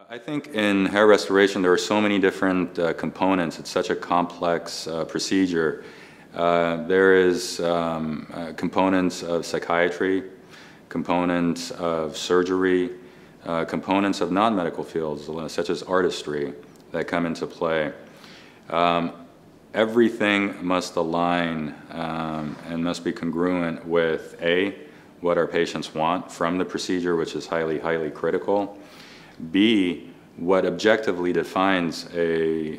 I think in hair restoration there are so many different components. It's such a complex procedure. There is components of psychiatry, components of surgery, components of non-medical fields such as artistry that come into play. Everything must align and must be congruent with A, what our patients want from the procedure, which is highly, highly critical. B, what objectively defines a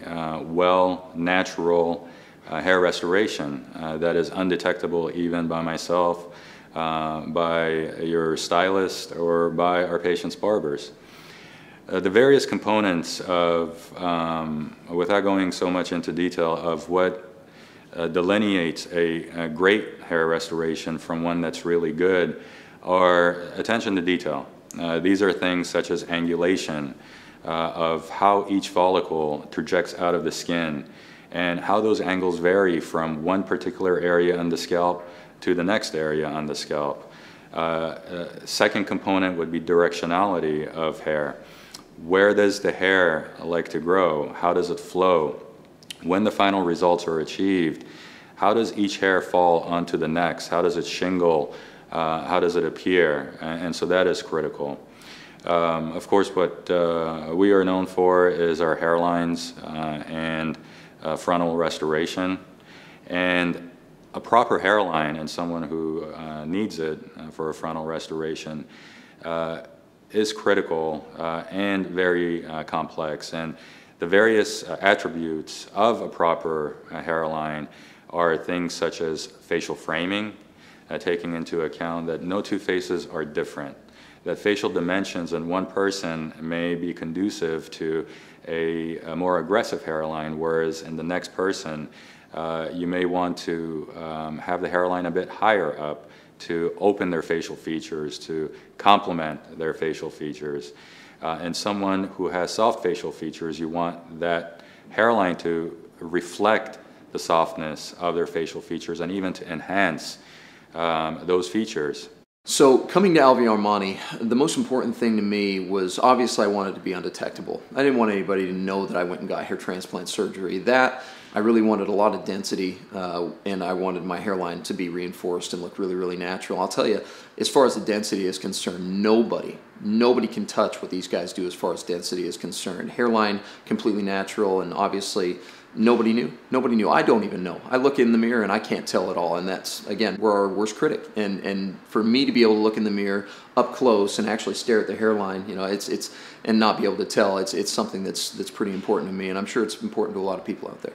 natural hair restoration that is undetectable even by myself, by your stylist, or by our patients' barbers. The various components of, without going so much into detail, of what delineates a great hair restoration from one that's really good are attention to detail. These are things such as angulation, of how each follicle projects out of the skin, and how those angles vary from one particular area on the scalp to the next area on the scalp. Second component would be directionality of hair. Where does the hair like to grow? How does it flow? When the final results are achieved, how does each hair fall onto the next? How does it shingle? How does it appear? And so that is critical. Of course, what we are known for is our hairlines and frontal restoration. And a proper hairline in someone who needs it for a frontal restoration is critical and very complex. And the various attributes of a proper hairline are things such as facial framing, taking into account that no two faces are different, that facial dimensions in one person may be conducive to a more aggressive hairline, whereas in the next person you may want to have the hairline a bit higher up to open their facial features, to complement their facial features. And someone who has soft facial features, you want that hairline to reflect the softness of their facial features and even to enhance those features. So coming to Alvi Armani, the most important thing to me was obviously I wanted to be undetectable. I didn't want anybody to know that I went and got hair transplant surgery. That, I really wanted a lot of density and I wanted my hairline to be reinforced and look really, really natural. I'll tell you, as far as the density is concerned, nobody can touch what these guys do as far as density is concerned. Hairline, completely natural, and obviously nobody knew. Nobody knew. I don't even know. I look in the mirror and I can't tell at all, and that's, again, we're our worst critic. And for me to be able to look in the mirror up close and actually stare at the hairline, you know, and not be able to tell, it's something that's pretty important to me, and I'm sure it's important to a lot of people out there.